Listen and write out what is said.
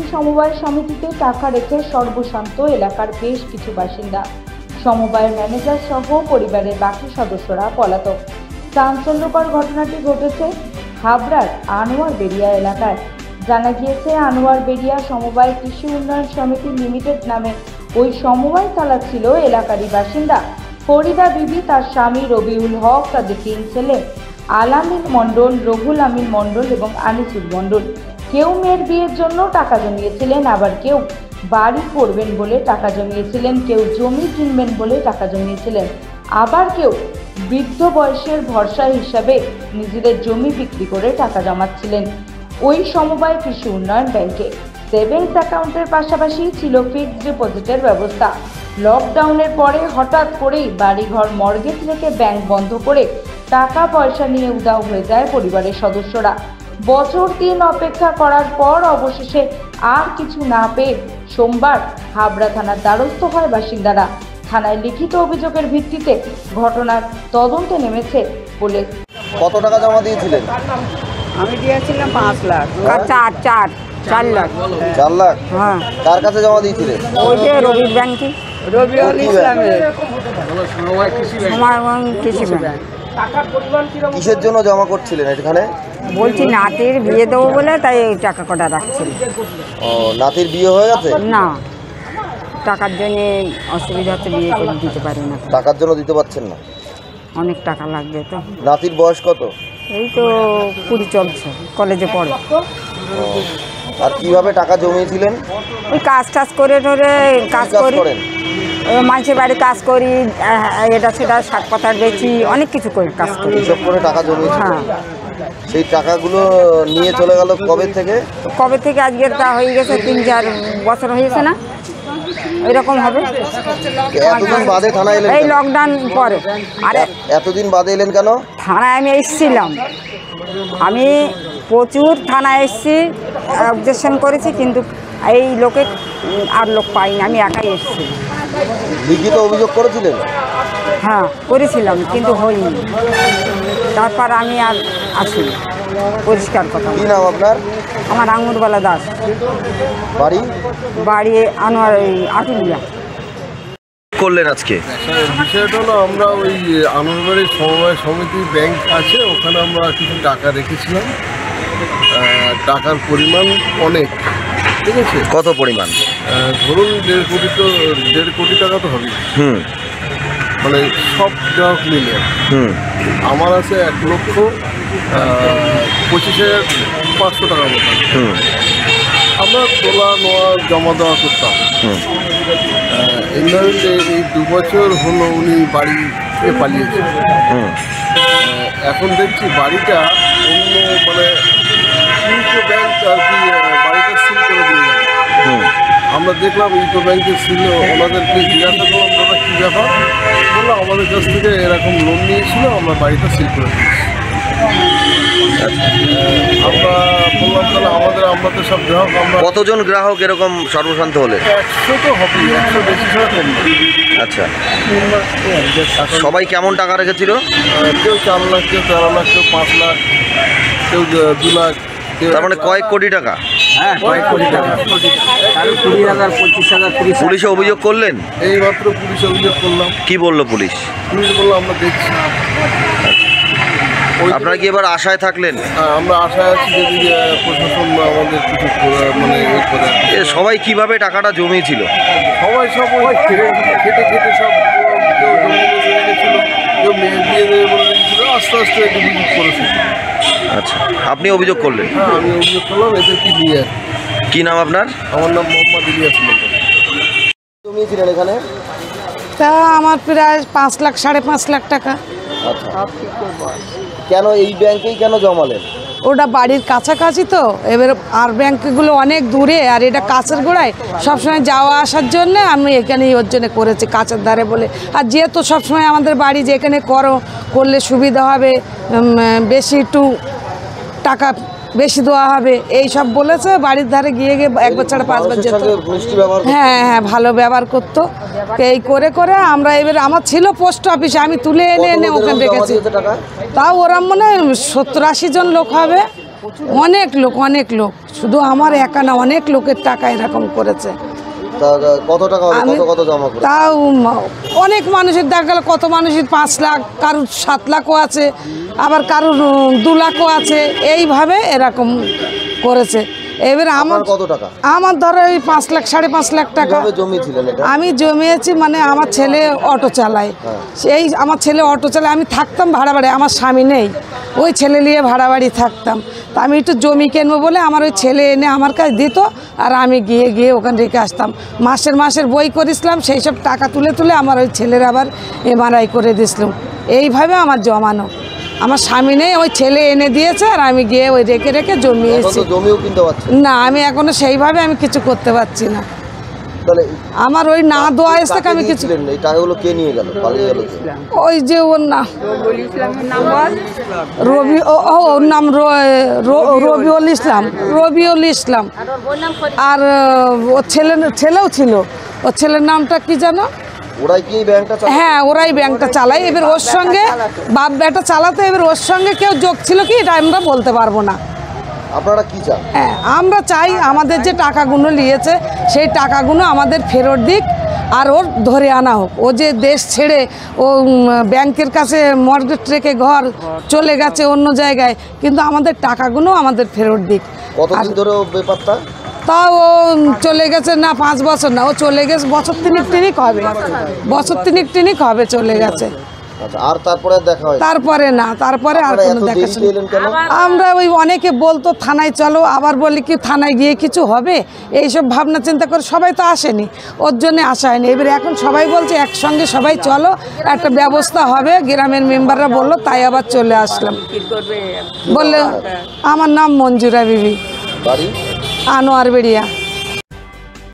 কৃষি সমবায় সমিতিতে টাকা রেখে সর্বশান্ত এলাকার বেশ কিছু বাসিন্দা। সমবায়ের ম্যানেজার সহ পরিবারের বাকি সদস্যরা পলাতক। চাঞ্চল্যকর ঘটনাটি ঘটেছে হাবড়ার আনোয়ার বেড়িয়া এলাকায়। জানা গিয়েছে, আনোয়ার বেড়িয়া সমবায় কৃষি উন্নয়ন সমিতি লিমিটেড নামে ওই সমবায় চালাচ্ছিল এলাকারই বাসিন্দা ফরিদা বিবি, তার স্বামী রবিউল হক, তাদের 3 ছেলে আলামিন মণ্ডল, রঘুল আমিন মণ্ডল এবং আনিসুল মণ্ডল। কেউ মেয়ের বিয়ের জন্য টাকা জমিয়েছিলেন, আবার কেউ বাড়ি করবেন বলে টাকা জমিয়েছিলেন, কেউ জমি কিনবেন বলে টাকা জমিয়েছিলেন, আবার কেউ বৃদ্ধ বয়সের ভরসা হিসাবে নিজেদের জমি বিক্রি করে টাকা জমাচ্ছিলেন ওই সমবায় কৃষি উন্নয়ন ব্যাংকে। সেভিংস অ্যাকাউন্টের পাশাপাশি ছিল ফিক্সড ডিপোজিটের ব্যবস্থা। লকডাউনের পরে হঠাৎ করেই বাড়িঘর মর্গেজ রেখে ব্যাংক বন্ধ করে টাকা পয়সা নিয়ে উধাও হয়ে যায় পরিবারের সদস্যরা। বছর 3 অপেক্ষা করার পর অবশেষে আর কিছু না পেয়ে সোমবার হাবড়া থানার দ্বারস্থ হয় বাসিন্দারা। থানায় লিখিত অভিযোগের ভিত্তিতে ঘটনার তদন্তে নেমেছে পুলিশ। কত টাকা জমা দিয়েছিলেন? আমি দিয়েছিলাম 5 লাখ। 4 লাখ। 4 লাখ? হ্যাঁ। কার কাছে জমা দিয়েছিলেন? ওই যে রবির ব্যাংকে, রবিউল ইসলামের সমবায় কৃষি ব্যাংক। কিসের জন্য জমা করছিলেন এখানে? বলছি নাতির বিয়ে দেবো বলে, তাই এই টাকা কটা রাখছিল। ও, নাতির বিয়ে হয়ে গেছে? না, টাকার জন্য অসুবিধা হচ্ছে, বিয়ে করে দিতে পারি না। টাকার জন্য দিতে পারছেন না? অনেক টাকা লাগবে তো। নাতির বয়স কত? এই তো 20 চলছে, কলেজে পড়ে। আর কিভাবে টাকা জমিয়েছিলেন? ওই কাজ টাজ করে ধরে কাজ করি, মানুষের বাড়ি কাজ করি, এটা সেটা শাক পাতার বেচি, অনেক কিছু করে কাজ করি। এসব করে টাকা জমিয়েছিলেন? হ্যাঁ। সেই টাকাগুলো নিয়ে চলে গেল কবে থেকে? আজকের তা হয়ে গেছে 3-4 বছর হয়েছে না, এরকম হবে। এতদিন বাদে থানায় এলেন? এই লকডাউন পরে। আরে এতদিন বাদে এলেন কেন? থানায় আমি এসেছিলাম, আমি প্রচুর থানায় এসেছি, অবজেকশন করেছি, কিন্তু এই লোকে আর লোক পাইনি, আমি একাই এসেছি। লিখিত অভিযোগ করেছিলেন? হ্যাঁ, করেছিলাম, কিন্তু হয়নি। তারপর আমি আর আসিনি। পরিষ্কার কথা। কি নাম আপনার? আমার আঙুরবালা দাস। বাড়ি আনোয়ার আটুলিয়া। করলেন আজকে? বিষয়টা হলো, আমরা ওই আনোয়ারবাড়ির সমবায় সমিতি ব্যাংক আছে, ওখানে আমরা কিছু টাকা রেখেছিলাম। টাকার পরিমাণ অনেক, ঠিক আছে। কত পরিমাণ? ধরুন 1.5 কোটি টাকা তো হবে। মানে সব গ্রাহক মিলে। আমার আছে 1,25,500 টাকার মতো। আমরা তোলা নেওয়া জমা দেওয়া করতাম। এই 2 বছর হলো উনি বাড়ি পালিয়েছে। এখন দেখছি বাড়িটা অন্য, মানে ইউকো ব্যাংক আর কি বাড়িটা সিল করে দিয়ে যাবে। আমরা দেখলাম ইউকো ব্যাংকের সিল, ওনাদেরকে জিজ্ঞাসা করলাম দাদা কী ব্যাপার, বললো আমাদের কাছ থেকে এরকম লোন নিয়েছিল, আমরা বাড়িটা সিল করে দিয়েছি। আমরা বললাম তাহলে আমরা তো সব গ্রাহক। আমরা কতজন গ্রাহক এরকম সর্বশান্ত হলে? 100 তো হবে, 100 বেশি ছাড়া কম। আচ্ছা, সবাই কেমন টাকা রেখেছিল? কেউ 4 লাখ, কেউ 13 লাখ, কেউ 5 লাখ, কেউ 2 লাখ। তার মানে কয়েক কোটি টাকা? হ্যাঁ, কয়েক কোটি টাকা। 20,000, 25,000। পুলিশে অভিযোগ করলেন? এই মাত্র পুলিশে অভিযোগ করলাম। কি বললো পুলিশ? পুলিশ বললো আমরা দেখছি। আপনারা কি এবার আশায় থাকলেন? আমরা আশায় আছি যদি প্রশাসন আমাদের কিছু মানে করে। সবাই কিভাবে টাকাটা জমিয়েছিল? সবাই সব ওই খেটে সব, কেউ জমি রেখেছিল, কেউ মেয়ে দিয়ে দেবে বলে রেখেছিল, আস্তে আস্তে একটু বিক্রি করেছিল। আচ্ছা, আপনি অভিযোগ করলেন? হ্যাঁ, আমি অভিযোগ করলাম। এদের কি নিয়ে? কি নাম আপনার? আমার নাম মোহাম্মদ ইলিয়াস মণ্ডল। জমিয়েছিলেন এখানে? তা আমার প্রায় 5 লাখ, 5.5 লাখ টাকা। আচ্ছা, কেন এই ব্যাংকেই কেন জমালেন? ওটা বাড়ির কাছাকাছি তো, এবার আর ব্যাংকগুলো অনেক দূরে, আর এটা কাছের গোড়ায়, সবসময় যাওয়া আসার জন্য আমি এখানেই ওর জন্য করেছি, কাছের ধারে বলে। আর যেহেতু সবসময় আমাদের বাড়ি যেখানে করলে সুবিধা হবে, বেশি একটু টাকা বেশি দেওয়া হবে, এই সব বলেছে। বাড়ির ধারে গিয়ে 1 বছর 5 বার যেত। হ্যাঁ, ভালো ব্যবহার করতো। এই করে আমরা এবার, আমার ছিল পোস্ট অফিসে, আমি তুলে এনে ওখানে রেখেছি। তাও ওরা মনে হয় 70-80 জন লোক হবে। অনেক লোক শুধু আমার একা না, অনেক লোকের টাকা এরকম করেছে। তা কত টাকা হবে, কত জমা করে? তাও অনেক মানুষের দেখা গেল, কত মানুষের 5 লাখ, কারুর 7 লাখও আছে, আবার কারুর 2 লাখও আছে, এইভাবে এরকম করেছে। এবার আমার কত টাকা? আমার ধরো এই 5 লাখ 5.5 লাখ টাকা কিভাবে জমিয়েছিলেন এটা? আমি জমিয়েছি, মানে আমার ছেলে অটো চালায়, সেই আমার ছেলে অটো চালায়, আমি থাকতাম ভাড়া বাড়ি, আমার স্বামী নেই, ওই ছেলে নিয়ে ভাড়া বাড়ি থাকতাম। তা আমি একটু জমি কিনবো বলে আমার ওই ছেলে এনে আমার কাছে দিত, আর আমি গিয়ে ওখানে রেখে আসতাম। মাসের বই করেছিলাম, সেই সব টাকা তুলে আমার ওই ছেলের আবার MRI করে দিয়েছিলাম। এইভাবে আমার জমানো, আমার স্বামী নেই, ওই ছেলে এনে দিয়েছে, আর আমি গিয়ে ওই রেখে জমিয়েছি। জমিও কিনতে পারছেন না, আমি এখনো সেইভাবে আমি কিছু করতে পারছি না। তাহলে আমার ওই না দোয়া এসে থেকে আমি কিছু, এই টাকাগুলো কে নিয়ে গেল, পালিয়ে গেল কে? ওই যে ওর না রবি, ওর নাম রবিউল ইসলাম, আর ওর ছেলেও ছিল, ওর ছেলের নামটা কি জানো? ওরাই কি ব্যাংকটা চালায়? হ্যাঁ, ওরাই ব্যাংকটা চালায়। এবার ওর সঙ্গে বাপ বেটা চালাতে, এবার ওর সঙ্গে কেউ যোগ ছিল কি এটা আমরা বলতে পারবো না। আপনারা কি চান? হ্যাঁ, আমরা চাই আমাদের যে টাকাগুলো নিয়েছে সেই টাকাগুলো আমাদের ফেরত দিক, আর ওর ধরে আনা হোক। ও যে দেশ ছেড়ে ও ব্যাংকের কাছে মর্গেজ রেখে ঘর চলে গেছে অন্য জায়গায়, কিন্তু আমাদের টাকাগুলো আমাদের ফেরত দিক। কতদিন ধরে ও বেপাত্তা? তাও ও চলে গেছে না 5 বছর না, ও চলে গেছে বছর তিনিক হবে চলে গেছে। আচ্ছা, আর তারপরে দেখা হয়? তারপরে না, তারপরে আর কোনো দেখাশোনা। এলেন কেন? আমরা ওই অনেকে বলতো থানায় চলো, আবার বলি কি থানায় গিয়ে কিছু হবে, এইসব ভাবনা চিন্তা করে সবাই তো আসেনি, ওর জন্য আসা হয়নি। এবার এখন সবাই বলছে একসঙ্গে সবাই চলো, একটা ব্যবস্থা হবে, গ্রামের মেম্বাররা বললো, তাই আবার চলে আসলাম। বললে আমার নাম মঞ্জুরা বিবি, বাড়ি আনোয়ার বেড়িয়া।